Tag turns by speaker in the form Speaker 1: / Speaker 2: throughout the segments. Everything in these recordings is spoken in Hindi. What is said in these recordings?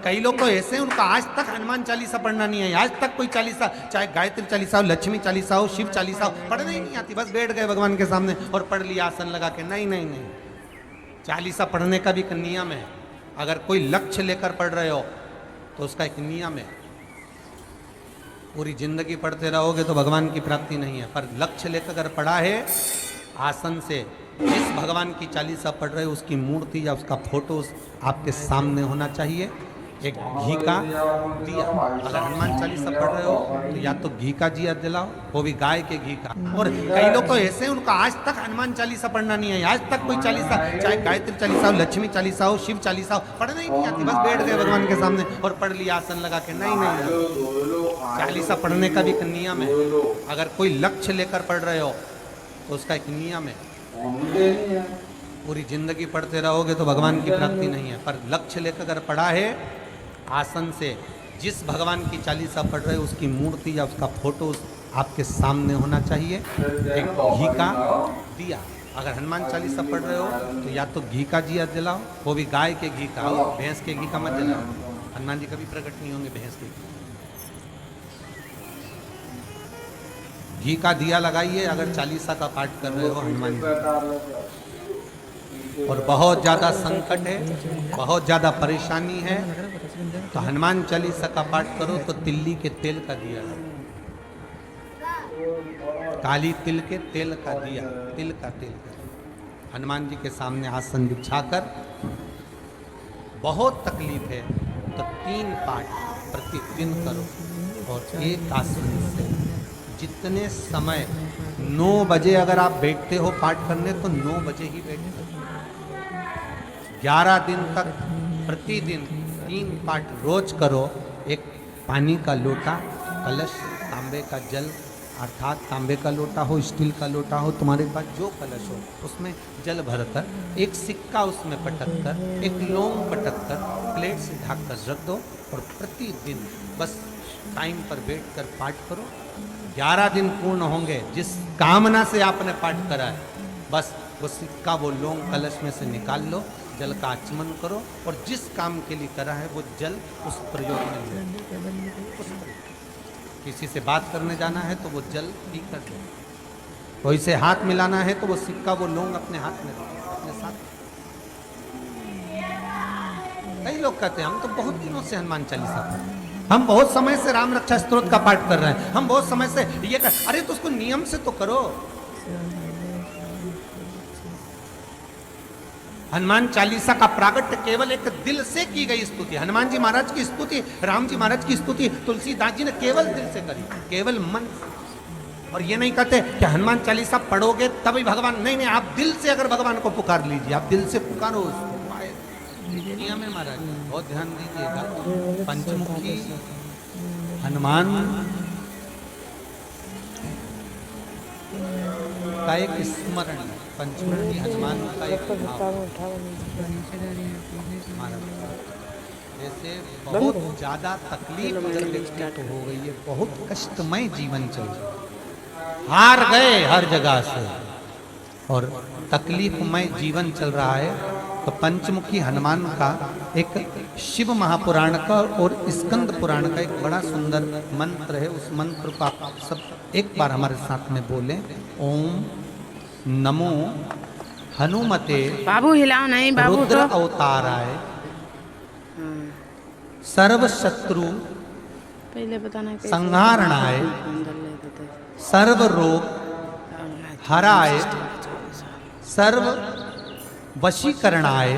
Speaker 1: कई लोग तो ऐसे हैं उनका आज तक हनुमान चालीसा पढ़ना नहीं है, आज तक कोई चालीसा, चाहे गायत्री चालीसा हो, लक्ष्मी चालीसा हो, शिव चालीसा हो, पढ़ना ही नहीं आती, बस बैठ गए भगवान के सामने और पढ़ लिया आसन लगा के। नहीं नहीं नहीं, चालीसा पढ़ने का भी एक नियम है। अगर कोई लक्ष्य लेकर पढ़ रहे हो तो उसका एक नियम है। पूरी जिंदगी पढ़ते रहोगे तो भगवान की प्राप्ति नहीं है, पर लक्ष्य लेकर अगर पढ़ा है आसन से, जिस भगवान की चालीसा पढ़ रहे हो उसकी मूर्ति या उसका फोटो आपके सामने होना चाहिए। एक घी का दिया, अगर हनुमान चालीसा पढ़ रहे हो तो या तो घी का दिया जलाओ, वो भी गाय के घी का। और कई लोग तो ऐसे हैं उनका आज तक हनुमान चालीसा पढ़ना नहीं है, आज तक कोई चालीसा, चाहे गायत्री चालीसा हो, लक्ष्मी चालीसा हो, शिव चालीसा हो, पढ़ना ही नहीं आती, बस बैठ गए भगवान के सामने और पढ़ लिया आसन लगा के। नहीं नहीं, चालीसा पढ़ने का भी एक नियम है। अगर कोई लक्ष्य लेकर पढ़ रहे हो तो उसका एक नियम है। पूरी जिंदगी पढ़ते रहोगे तो भगवान की प्राप्ति नहीं है, पर लक्ष्य लेकर अगर पढ़ा है आसन से, जिस भगवान की चालीसा पढ़ रहे हो उसकी मूर्ति या उसका फोटो आपके सामने होना चाहिए। एक घी का दिया, अगर हनुमान चालीसा पढ़ रहे हो तो या तो घी का दिया जलाओ, वो भी गाय के घी का हो, भैंस के घी का मत जलाओ, हनुमान जी कभी प्रकट नहीं होंगे भैंस के घी का दिया लगाइए अगर चालीसा का पाठ कर रहे हो हनुमान जी। और बहुत ज़्यादा संकट है, बहुत ज़्यादा परेशानी है तो हनुमान चालीसा का पाठ करो तो तिल्ली के तेल का दिया, काली तिल के तेल का दिया, तिल का तेल का हनुमान जी के सामने आसन बिछाकर, बहुत तकलीफ है तो 3 पाठ प्रतिदिन करो। और एक आसन से जितने समय 9 बजे अगर आप बैठते हो पाठ करने तो 9 बजे ही बैठते हो। 11 दिन तक प्रतिदिन 3 पाठ रोज करो। एक पानी का लोटा, कलश, तांबे का जल, अर्थात तांबे का लोटा हो, स्टील का लोटा हो, तुम्हारे पास जो कलश हो उसमें जल भरकर, एक सिक्का उसमें पटक कर, एक लौंग पटक कर प्लेट से ढक कर रख दो और प्रतिदिन बस टाइम पर बैठ कर पाठ करो। 11 दिन पूर्ण होंगे, जिस कामना से आपने पाठ करा है बस वो सिक्का, वो लौंग कलश में से निकाल लो, जल का आचमन करो और जिस काम के लिए करा है वो जल उस प्रयोग में लो। किसी से बात करने जाना है तो वो जल पी कर दो, कोई से हाथ मिलाना है तो वो सिक्का, वो लौंग अपने हाथ में रखो, अपने साथ। कई लोग कहते हैं हम तो बहुत दिनों से हनुमान चालीसा पढ़ रहे हैं, हम बहुत समय से राम रक्षा स्तोत्र का पाठ कर रहे हैं, हम बहुत समय से ये कर, अरे तो उसको नियम से तो करो। हनुमान चालीसा का प्रागट्य केवल एक दिल से की गई स्तुति। हनुमान जी महाराज की स्तुति, राम जी महाराज की स्तुति तुलसीदास जी ने केवल दिल से करी, केवल मन। और ये नहीं कहते कि हनुमान चालीसा पढ़ोगे तभी भगवान, नहीं नहीं, आप दिल से अगर भगवान को पुकार लीजिए, आप दिल से पुकारो उसको। नियम है महाराज, बहुत ध्यान दीजिएगा। पंचमुखी हनुमान का एक स्मरण, पंचमुखी हनुमान का एक जैसे बहुत ज्यादा तकलीफ अगर व्यक्ति को हो गई है, बहुत कष्टमय जीवन चल रहा है, हार गए हर जगह से और तकलीफमय जीवन चल रहा है, तो पंचमुखी हनुमान का एक शिव महापुराण का और स्कंद पुराण का एक बड़ा सुंदर मंत्र है। उस मंत्र को आप सब एक बार हमारे साथ में बोलें। ओम नमो हनुमते
Speaker 2: बाबू हिलाओ नहीं बाबू,
Speaker 1: रुद्र अवताराय सर्व शत्रु
Speaker 2: पहले बताना है
Speaker 1: संहारणाय सर्व रोग हराय सर्व वशीकरणाय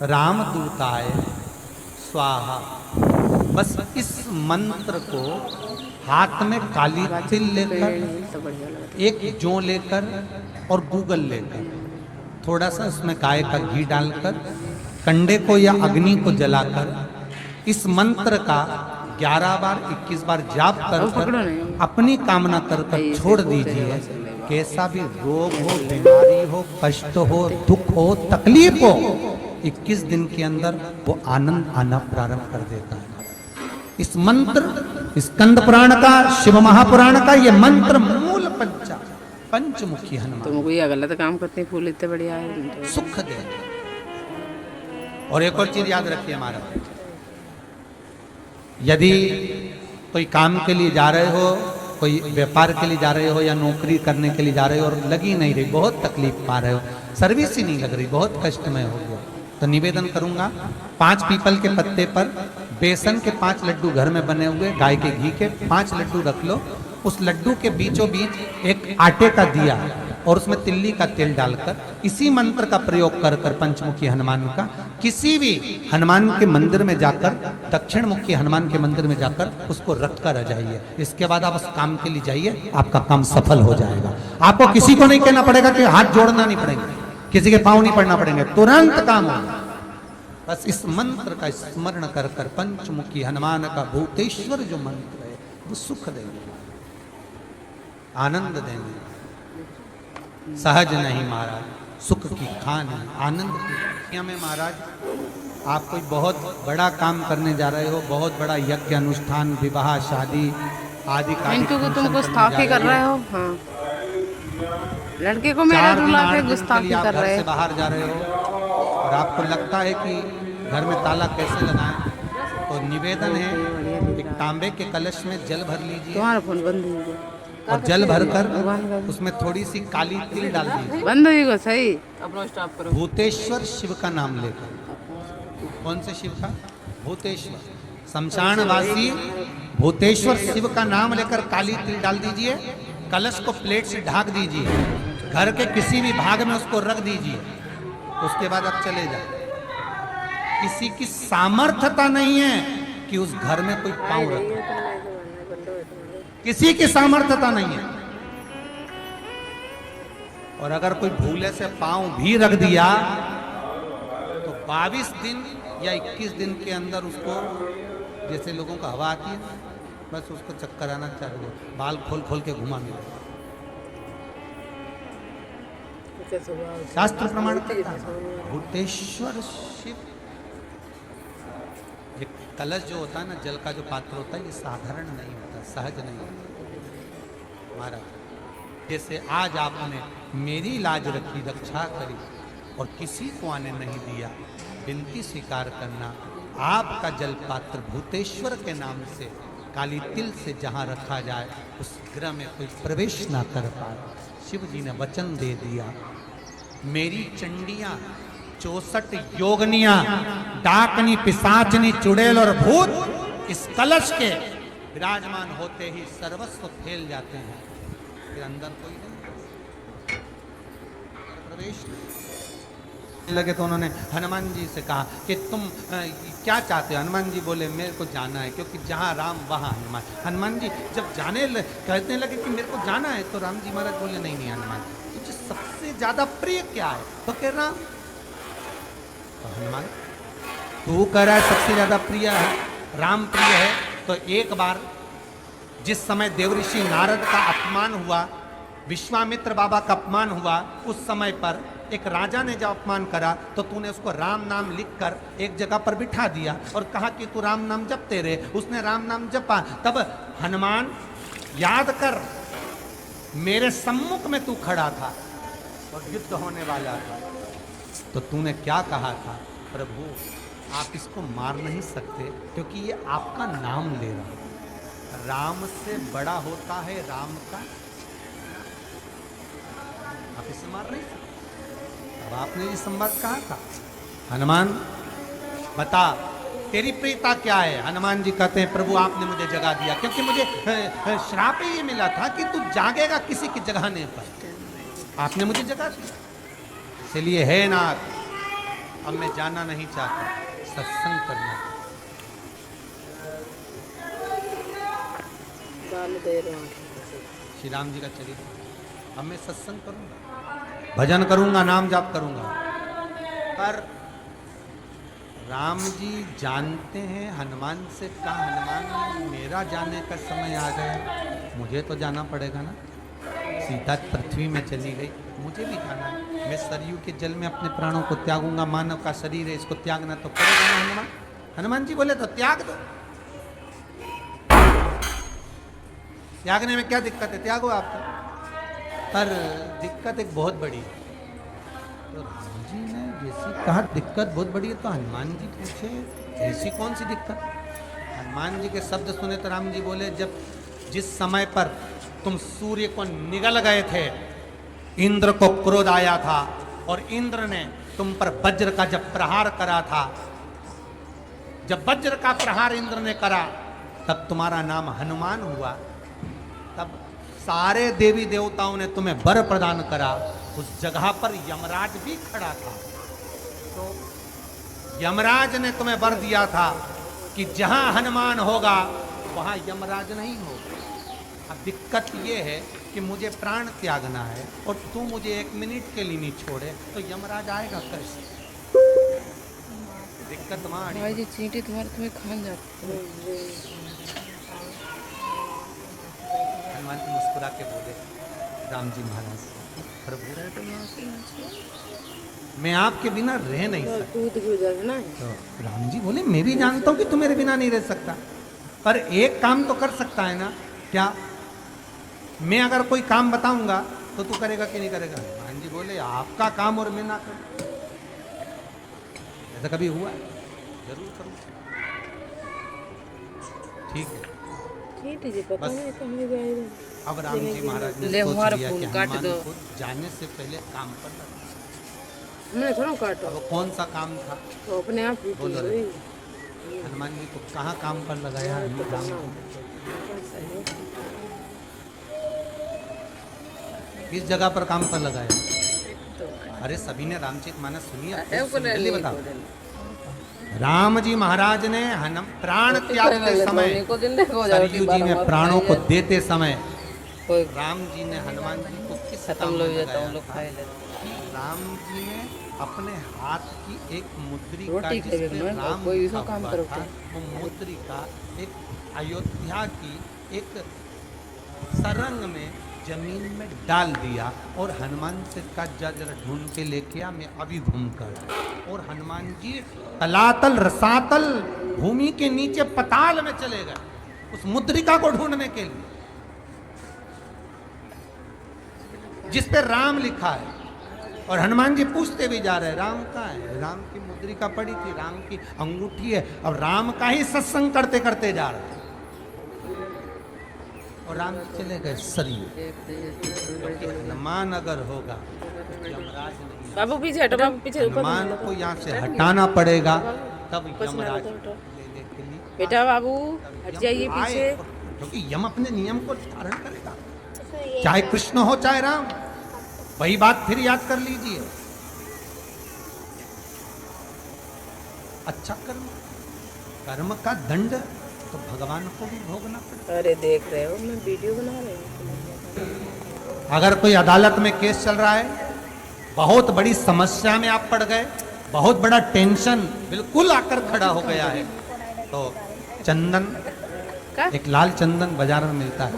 Speaker 1: रामदूताय स्वाहा। बस इस मंत्र को हाथ में काली तिल लेकर, एक जौ लेकर और गूगल लेकर, थोड़ा सा उसमें गाय का घी डालकर, कंडे को या अग्नि को जलाकर इस मंत्र का 11 बार 21 बार जाप कर अपनी कामना कर छोड़ दीजिए। कैसा भी रोग हो, बीमारी हो, कष्ट हो, दुख हो, तकलीफ हो, 21 दिन के अंदर वो आनंद आना प्रारंभ कर देता है। इस मंत्र, स्कंद पुराण का, शिव महापुराण का ये मंत्र मूल पंचमुखी हनुमान
Speaker 2: तुमको ये गलत काम करते हैं, फूल इतने बढ़िया है,
Speaker 1: सुख दे। और एक और चीज याद रखिए, हमारा यदि कोई काम के लिए जा रहे हो, कोई व्यापार के लिए जा रहे हो या नौकरी करने के लिए जा रहे हो और लगी नहीं रही, बहुत तकलीफ पा रहे हो, सर्विस ही नहीं लग रही, बहुत कष्टमय हो गया, तो निवेदन करूंगा 5 पीपल के पत्ते पर बेसन के 5 लड्डू घर में बने हुए गाय के घी के 5 लड्डू रख लो। उस लड्डू के बीचों बीच एक आटे का दिया और उसमें तिल्ली का तेल डालकर इसी मंत्र का प्रयोग कर कर पंचमुखी हनुमान का किसी भी हनुमान के मंदिर में जाकर, दक्षिण मुखी हनुमान के मंदिर में जाकर उसको रख कर आ जाइए। इसके बाद आप उस काम के लिए जाइए, आपका काम सफल हो जाएगा। आपको किसी को नहीं कहना पड़ेगा कि हाथ जोड़ना नहीं पड़ेंगे, किसी के पांव नहीं पड़ना पड़ेंगे, तुरंत काम होगा। बस इस मंत्र का स्मरण कर कर पंचमुखी हनुमान का भूतेश्वर जो मंत्र है वो सुख देंगे, आनंद देंगे। सहज नहीं महाराज, सुख की खान है, आनंद की में महाराज। आप कोई बहुत बड़ा काम करने जा रहे हो, बहुत बड़ा यज्ञ अनुष्ठान, विवाह, शादी आदि का
Speaker 2: तुम गुस्ताखी कर रहे हो। हाँ, लड़के को मेरा रुला के गुस्ताखी कर रहे हो,
Speaker 1: बाहर जा रहे हो और आपको लगता है कि घर में ताला कैसे लगाएं, तो निवेदन है एक तांबे के कलश में जल भर लीजिए।
Speaker 2: तुम्हारा फोन बंद हो गया
Speaker 1: और जल भरकर उसमें थोड़ी सी काली तिल डाल दीजिए।
Speaker 2: बंद हो सही। अपना स्टॉप करो।
Speaker 1: भूतेश्वर शिव का नाम लेकर। कौन से शिव का? भूतेश्वर। शमशानवासी भूतेश्वर शिव का नाम लेकर काली तिल डाल दीजिए। कलश को प्लेट से ढक दीजिए, घर के किसी भी भाग में उसको रख दीजिए। उसके बाद आप चले जाए। किसी की सामर्थ्यता नहीं है कि उस घर में कोई पांव रखे, किसी की सामर्थ्यता नहीं है। और अगर कोई भूले से पांव भी रख दिया तो 22 दिन या 21 दिन के अंदर उसको, जैसे लोगों को हवा आती है बस उसको चक्कर आना चाहिए, बाल खोल खोल के घुमाने लगे। शास्त्र प्रमाण करता है भूतेश्वर शिव। ये कलश जो होता है ना, जल का जो पात्र होता है, ये साधारण नहीं होता, सहज नहीं होता महाराज। जैसे आज आपने मेरी लाज रखी, रक्षा करी और किसी को आने नहीं दिया, विनती स्वीकार करना। आपका जल पात्र भूतेश्वर के नाम से काली तिल से जहाँ रखा जाए उस गृह में कोई प्रवेश ना कर पाए। शिव जी ने वचन दे दिया, मेरी चंडियां 64 योगनियां, डाकनी, पिशाचनी, चुड़ैल और भूत इस कलश के विराजमान होते ही सर्वस्व फैल जाते हैं, फिर अंदर कोई नहीं प्रवेश लगे। तो उन्होंने हनुमान जी से कहा कि तुम क्या चाहते हो? हनुमान जी बोले मेरे को जाना है, क्योंकि जहाँ राम वहाँ हनुमान। हनुमान जी जब कहने लगे कि मेरे को जाना है, तो राम जी महाराज बोले नहीं नहीं हनुमान, तुझे सबसे ज्यादा प्रिय क्या है? तो कह राम। तो हनुमान तू कह रहा है सबसे ज्यादा प्रिय है राम प्रिय है, तो एक बार जिस समय देवऋषि नारद का अपमान हुआ, विश्वामित्र बाबा का अपमान हुआ, उस समय पर एक राजा ने जब अपमान करा तो तूने उसको राम नाम लिखकर एक जगह पर बिठा दिया और कहा कि तू राम नाम जपते रहे। उसने राम नाम जपा। तब हनुमान याद कर, मेरे सम्मुख में तू खड़ा था और युद्ध होने वाला था, तो तूने क्या कहा था? प्रभु आप इसको मार नहीं सकते क्योंकि ये आपका नाम ले रहा है। राम से बड़ा होता है राम का, आप इसे मार नहीं सकते। अब आपने ये संवाद कहा था, हनुमान बता तेरी प्रियता क्या है? हनुमान जी कहते हैं प्रभु आपने मुझे जगा दिया, क्योंकि मुझे श्राप ये मिला था कि तू जागेगा किसी की जगाने पर, आपने मुझे जगा दिया। इसलिए है नाथ, अब मैं जाना नहीं चाहता, सत्संग करना। श्री राम जी का चरित्र, अब मैं सत्संग करूंगा, भजन करूंगा, नाम जाप करूंगा। पर राम जी जानते हैं हनुमान से कहा, हनुमान मेरा जाने का समय आ गया, मुझे तो जाना पड़ेगा ना। सीता पृथ्वी में चली गई, मुझे भी जाना है। मैं सरयू के जल में अपने प्राणों को त्यागूंगा, मानव का शरीर है, इसको त्यागना तो पड़ेगा ना हनुमान। हनुमान जी बोले तो त्याग दो, त्यागने में क्या दिक्कत है, त्यागो आप। पर दिक्कत एक बहुत बड़ी है। तो राम जी ने जैसी कहा दिक्कत बहुत बड़ी है, तो हनुमान जी पूछे ऐसी कौन सी दिक्कत? हनुमान जी के शब्द सुने तो राम जी बोले, जब जिस समय पर तुम सूर्य को निगल गए थे, इंद्र को क्रोध आया था और इंद्र ने तुम पर वज्र का जब प्रहार करा था, जब वज्र का प्रहार इंद्र ने करा तब तुम्हारा नाम हनुमान हुआ। तब सारे देवी देवताओं ने तुम्हें वर प्रदान करा। उस जगह पर यमराज भी खड़ा था, तो यमराज ने तुम्हें वर दिया था कि जहां हनुमान होगा वहां यमराज नहीं होगा। अब दिक्कत यह है कि मुझे प्राण त्यागना है और तू मुझे 1 मिनट के लिए नहीं छोड़े, तो यमराज आएगा कैसे? दिक्कत वहां
Speaker 2: भाई जी चींटी तुम्हें खान जाती है।
Speaker 1: हनुमान जी मुस्कुरा के बोले, राम जी महाराज प्रभु, मैं आपके बिना रह नहीं सकता। तो राम जी बोले, मैं भी जानता हूं कि तू मेरे बिना नहीं रह सकता, पर एक काम तो कर सकता है ना। क्या? मैं अगर कोई काम बताऊंगा तो तू करेगा कि नहीं करेगा? हनुमान जी बोले, आपका काम और मैं ना करूं, ऐसा कभी हुआ? जरूर करूं। ठीक है, बस अब राम जी महाराज ने
Speaker 2: ले
Speaker 1: सोच
Speaker 2: हमारा
Speaker 1: लिया
Speaker 2: फूल
Speaker 1: कि
Speaker 2: काट
Speaker 1: हनुमान
Speaker 2: दो।
Speaker 1: को जाने से पहले काम पर लगा।
Speaker 2: मैं थोड़ा काटो,
Speaker 1: अब कौन सा काम था?
Speaker 2: तो अपने आप ही
Speaker 1: बोलो रे। हनुमान जी को कहाँ काम पर लगाया? राम को किस जगह पर काम पर लगाया? अरे सभी ने रामचरितमानस सुनी है, जल्दी बताओ। राम जी महाराज ने प्राण त्यागते समय, सरयू जी में प्राणों को देते समय, राम जी ने हनुमान जी को किस काम में लगाया? राम जी ने अपने हाथ की एक मुद्रिका, जिसमें राम लिखा हुआ था, वो मुद्रिका एक अयोध्या की एक सरंग में जमीन में डाल दिया और हनुमान से का जरा ढूंढ के लेके आ, मैं अभी घूम कर। और हनुमान जी तलातल रसातल भूमि के नीचे पताल में चले गए उस मुद्रिका को ढूंढने के लिए, जिस पे राम लिखा है। और हनुमान जी पूछते भी जा रहे, राम कहाँ है? राम की मुद्रिका पड़ी थी, राम की अंगूठी है, और राम का ही सत्संग करते करते जा रहे, और राम चले गए सरयू। हनुमान अगर होगा, यमराज नहीं,
Speaker 2: बाबू पीछे हटो, बाबू पीछे।
Speaker 1: हनुमान को यहाँ से हटाना पड़ेगा, तब यमराज लेने के लिए
Speaker 2: बेटा बाबू हट जाइए पीछे,
Speaker 1: क्योंकि यम अपने नियम को धारण करेगा, चाहे कृष्ण हो चाहे राम। वही बात फिर याद कर लीजिए, अच्छा कर्म, कर्म का दंड तो भगवान को भी भोगना पड़ेगा।
Speaker 2: अरे देख रहे हो, मैं वीडियो बना रही हूँ।
Speaker 1: अगर कोई अदालत में केस चल रहा है, बहुत बड़ी समस्या में आप पड़ गए, बहुत बड़ा टेंशन बिल्कुल आकर खड़ा हो गया है, तो चंदन, एक लाल चंदन बाजार में मिलता है,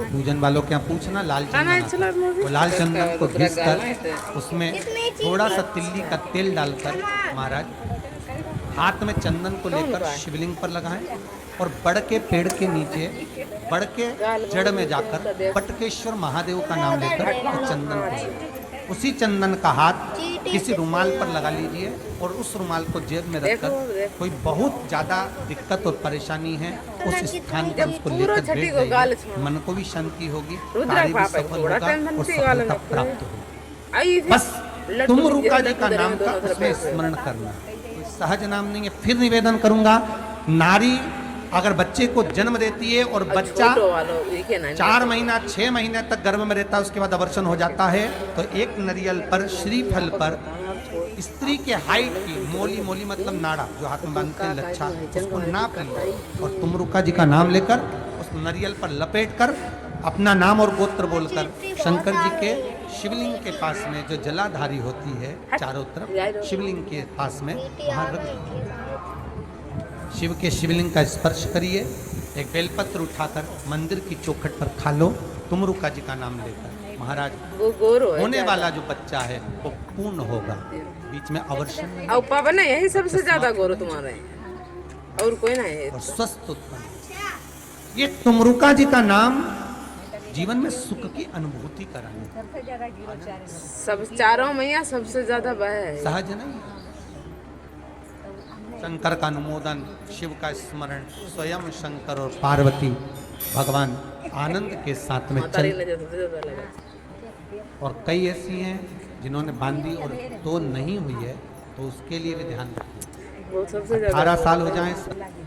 Speaker 1: पूजन वालों के यहाँ पूछना, लाल चंदन, वो लाल चंदन को घिस कर उसमें थोड़ा सा तिल्ली का तेल डालकर महाराज हाथ में चंदन को लेकर शिवलिंग पर लगाएं और बड़ के पेड़ के नीचे, बड़ के जड़ में जाकर पटकेश्वर महादेव का नाम लेकर चंदन को, उसी चंदन का हाथ किसी रुमाल पर लगा लीजिए और उस रुमाल को जेब में रखकर, कोई बहुत ज़्यादा दिक्कत और परेशानी है उस स्थान पर उसको लेकर बैठ जाइए, मन को भी शांति होगी, कार्य भी सफल होगा और सफलता प्राप्त होगी। बस तुमरुका जी का नाम का उसमें स्मरण करना, सहज नाम नहीं है। फिर निवेदन करूंगा, नारी अगर बच्चे को जन्म देती है और बच्चा 4 महीना 6 महीने तक गर्भ में रहता है, उसके बाद अवर्षण हो जाता है, तो एक नरियल पर, श्रीफल पर स्त्री के हाइट की मोली, मोली मतलब नाड़ा जो हाथ में बांधते हैं लच्छा, उसको नाप ली और तुमरुका जी का नाम लेकर उस नरियल पर लपेट कर अपना नाम और गोत्र बोलकर शंकर जी के शिवलिंग के पास में जो जलाधारी होती है चारों तरफ शिवलिंग के पास में, वहाँ रख शिव के शिवलिंग का स्पर्श करिए, एक बेलपत्र उठाकर मंदिर की चौखट पर खा लो, तुमरुका जी का नाम लेकर। महाराज होने वाला जो बच्चा है वो पूर्ण होगा, बीच में अवर्षण
Speaker 2: और पापा ना यही सबसे ज्यादा गौरव तुम्हारा है, और कोई ना है,
Speaker 1: और स्वस्थ उत्पन्न। ये तुमरुका जी का नाम जीवन में सुख की अनुभूति कराने,
Speaker 2: सब चारों मैया सबसे ज्यादा वह है,
Speaker 1: सहज नहीं। शंकर का अनुमोदन, शिव का स्मरण, स्वयं शंकर और पार्वती भगवान आनंद के साथ में चल। और कई ऐसी हैं जिन्होंने बांधी और तो नहीं हुई है, तो उसके लिए भी ध्यान रखिए। 18 साल हो जाए,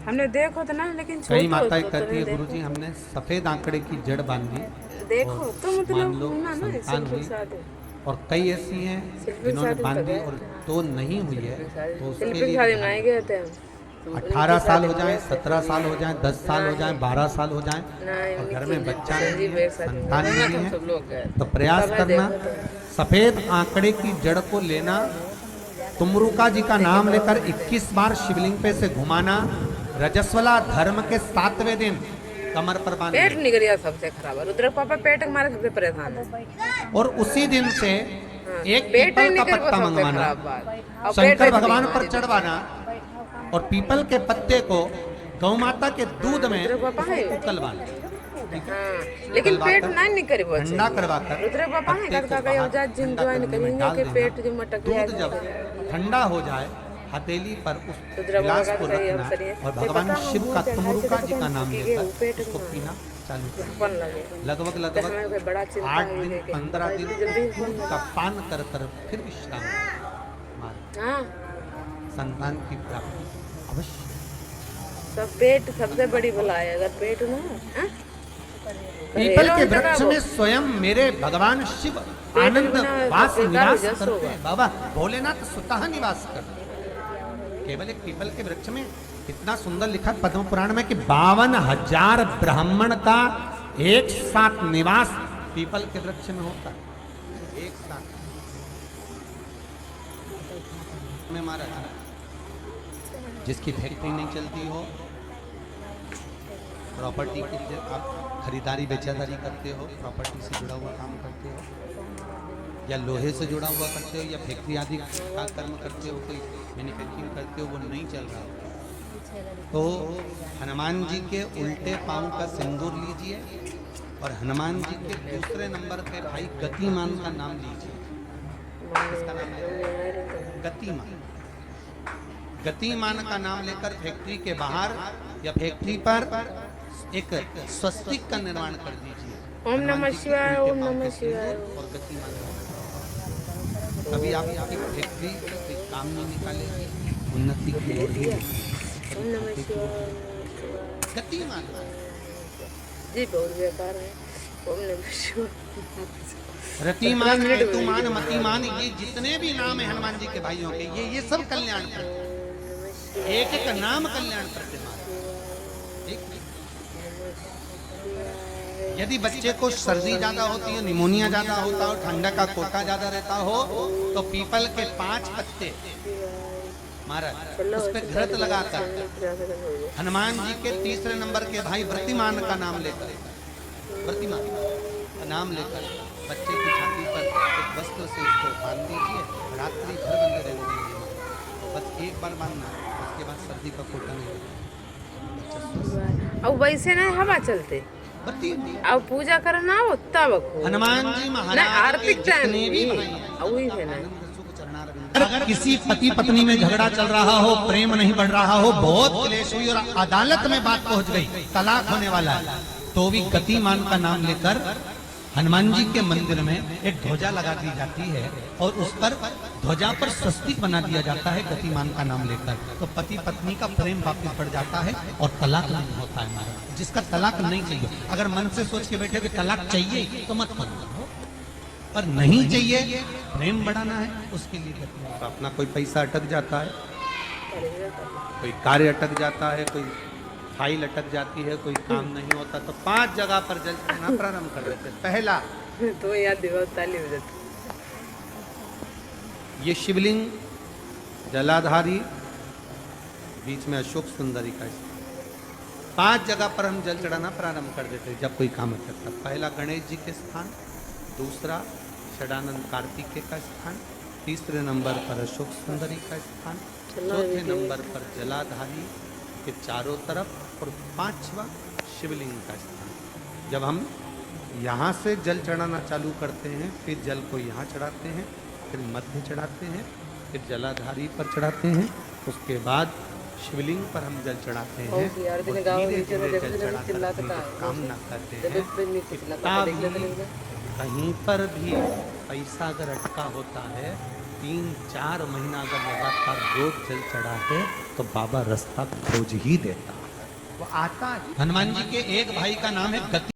Speaker 2: हमने देखो तो ना, लेकिन
Speaker 1: कई माताएं कहती है गुरुजी हमने सफेद आंकड़े की जड़ बांधी
Speaker 2: देखो
Speaker 1: और
Speaker 2: तो मतलब
Speaker 1: मान लो
Speaker 2: ना ना
Speaker 1: संतान हुई। और कई ऐसी हैं जिन्होंने बांधी और तो नहीं हुई है, तो उसके लिए
Speaker 2: शादी बनाए गए थे हम।
Speaker 1: 18 साल हो जाए, 17 साल हो जाए, 10 साल हो जाए, 12 साल हो जाए और घर में बच्चा नहीं है, संतान नहीं है, तो प्रयास करना सफेद आंकड़े की जड़ को लेना, तुमरुका जी का नाम लेकर 21 बार शिवलिंग पे से घुमाना, रजस्वला धर्म के 7वें दिन कमर पर बांधना।
Speaker 2: पेट निकल गया सबसे खराब है, रुद्र पापा पेट हमारे सबसे परेशान है।
Speaker 1: और उसी दिन से एक
Speaker 2: पेट
Speaker 1: पीपल का
Speaker 2: निकल
Speaker 1: पत्ता
Speaker 2: सबसे
Speaker 1: मंगवाना,
Speaker 2: खराब बात। और
Speaker 1: शंकर
Speaker 2: पेट
Speaker 1: भगवान
Speaker 2: निकल
Speaker 1: पर चढ़वाना और पीपल के पत्ते को गौ माता के दूध में
Speaker 2: रुद्र पापा है
Speaker 1: उकलवाना,
Speaker 2: हाँ, लेकिन पेट ना निकल वो
Speaker 1: ठंडा करवाकर
Speaker 2: रुद्र पापा है घर का कहीं हो जाए जिन ज्वाइन करेंगे कि पेट जो मटक
Speaker 1: दूध
Speaker 2: जाए।
Speaker 1: जब ठंडा हो जाए हथेली पर उस
Speaker 2: रुद्र
Speaker 1: गिलास
Speaker 2: बाबा
Speaker 1: को
Speaker 2: का सही
Speaker 1: रखना
Speaker 2: अवसर है।
Speaker 1: और भगवान
Speaker 2: पता
Speaker 1: शिव
Speaker 2: हम
Speaker 1: का
Speaker 2: वो
Speaker 1: तुमरुका
Speaker 2: चढ़ाई
Speaker 1: जी का
Speaker 2: से
Speaker 1: नाम
Speaker 2: पीके वो
Speaker 1: लेकर
Speaker 2: पेट
Speaker 1: उसको
Speaker 2: में
Speaker 1: पीना चालू करना।
Speaker 2: बन लगे
Speaker 1: लगभग
Speaker 2: हमें
Speaker 1: लगभग
Speaker 2: कोई बड़ा चिंता
Speaker 1: 8
Speaker 2: हुई
Speaker 1: दिन
Speaker 2: है कि
Speaker 1: 15 दिन
Speaker 2: जल्दी
Speaker 1: दूध का पान कर कर फिर विश्राम मारे,
Speaker 2: हाँ
Speaker 1: संतान की प्राप्ति अवश्य।
Speaker 2: सब पेट सबसे बड़ी भला है, अगर पेट ना हो, हाँ?
Speaker 1: पीपल के
Speaker 2: घरेलू
Speaker 1: वृक्ष
Speaker 2: जगह
Speaker 1: में स्वयं मेरे भगवान शिव आनंद
Speaker 2: बिना
Speaker 1: वास
Speaker 2: बेकार
Speaker 1: निवास
Speaker 2: जस
Speaker 1: करते
Speaker 2: होगा।
Speaker 1: हैं। बाबा भोलेनाथ स्वतः निवास करते हैं। केवल एक पीपल के वृक्ष में इतना सुंदर लिखा पद्म पुराण में कि 52,000 ब्राह्मण का एक साथ निवास पीपल के वृक्ष में होता है, एक साथ में महाराज। जिसकी फैक्ट्री नहीं चलती हो, प्रॉपर्टी की आप खरीदारी बेचादारी करते हो, प्रॉपर्टी से जुड़ा हुआ काम करते हो या लोहे से जुड़ा हुआ करते हो या फैक्ट्री आदि का कर्म करते हो, कोई मैन्युफैक्चरिंग करते हो, वो नहीं चल रहा हो, तो हनुमान जी के उल्टे पांव का सिंदूर लीजिए और हनुमान जी के दूसरे नंबर पे भाई गतिमान का नाम लीजिए। इसका नाम है गतिमान। गतिमान का नाम लेकर फैक्ट्री के बाहर या फैक्ट्री पर एक स्वस्तिक का निर्माण कर दीजिए।
Speaker 2: ओम नमः शिवाय, ओम नमः शिवाय।
Speaker 1: और गतिमान कभी आपकी फैक्ट्री कोई काम नहीं निकालेगी, उन्नति की ओर ही
Speaker 2: ओम नमः शिवाय।
Speaker 1: गतिमान।
Speaker 2: जी बहुत बेकार है। ओम नमः शिवाय।
Speaker 1: रतिमान, हेतुमान, मतिमान, ये जितने भी नाम है हनुमान जी के भाइयों के, ये सब कल्याण प्रद, एक एक नाम कल्याण प्रतिमान। यदि बच्चे को सर्दी ज्यादा होती है, निमोनिया ज्यादा होता हो, ठंडा का कोटा ज्यादा रहता हो, तो पीपल के 5 पत्ते महाराज उस पर घृत लगाकर हनुमान जी के तीसरे नंबर के भाई व्रतिमान का नाम लेकर, व्रतिमान का नाम लेकर बच्चे की छाती पर एक वस्त्र से उसको बांध दीजिए, रात्रि भर बंद रहने दीजिए, बस एक बार बांधना, उसके बाद सर्दी का कोटा नहीं लगेगा।
Speaker 2: अब वैसे नहीं हवा चलते, अब पूजा करना हो तब
Speaker 1: हनुमान जी महाराज
Speaker 2: आरती
Speaker 1: के जितने भी भाई
Speaker 2: वही है ना।
Speaker 1: अगर किसी पति पत्नी में झगड़ा चल रहा हो, प्रेम नहीं बढ़ रहा हो, बहुत क्लेश हुई और अदालत में बात पहुंच गई, तलाक होने वाला है, तो भी गतिमान का नाम लेकर हनुमान जी के मंदिर में एक ध्वजा लगा दी जाती है और उस पर ध्वजा पर स्वस्तिक बना दिया जाता है गतिमान का नाम लेकर, तो पति पत्नी का प्रेम वापस बढ़ जाता है और तलाक नहीं होता है महाराज। जिसका तलाक नहीं चाहिए, अगर मन से सोच के बैठे कि तलाक चाहिए तो मत करो, पर नहीं चाहिए, प्रेम बढ़ाना है, उसके लिए गतिमान। तो अपना कोई पैसा अटक जाता है, कोई कार्य अटक जाता है, कोई फाइल अटक जाती है, कोई काम नहीं होता, तो 5 जगह पर जल चढ़ाना प्रारंभ कर देते हैं। पहला
Speaker 2: तो याद दिवस ताली हो जाती।
Speaker 1: ये शिवलिंग जलाधारी, बीच में अशोक सुंदरी का स्थान, 5 जगह पर हम जल चढ़ाना प्रारंभ कर देते हैं जब कोई काम अटकता। पहला गणेश जी के स्थान, दूसरा षडानंद कार्तिकेय का स्थान, तीसरे नंबर पर अशोक सुंदरी का स्थान, चौथे नंबर पर जलाधारी के चारों तरफ और 5वां शिवलिंग का स्थान। जब हम यहाँ से जल चढ़ाना चालू करते हैं, फिर जल को यहाँ चढ़ाते हैं, फिर मध्य चढ़ाते हैं, फिर जलाधारी पर चढ़ाते हैं, उसके बाद शिवलिंग पर हम जल चढ़ाते
Speaker 2: और
Speaker 1: हैं
Speaker 2: यार
Speaker 1: और
Speaker 2: दिन गाँव
Speaker 1: धीरे
Speaker 2: नीचे में
Speaker 1: धीरे
Speaker 2: देखो
Speaker 1: जल
Speaker 2: तो
Speaker 1: चढ़ा
Speaker 2: चिल्लाता
Speaker 1: कर
Speaker 2: का
Speaker 1: अपनी
Speaker 2: है।
Speaker 1: कामना करते
Speaker 2: जब
Speaker 1: हैं।
Speaker 2: पे नीचे चिल्लाता
Speaker 1: कितना
Speaker 2: देख लेते
Speaker 1: भी
Speaker 2: नहीं
Speaker 1: कहीं पर भी पैसा अगर अटका होता है 3-4 महीना अगर लगातार रोज जल चढ़ा है तो बाबा रास्ता खोज ही देता है, वो आता है। हनुमान जी के एक भाई का नाम है गति।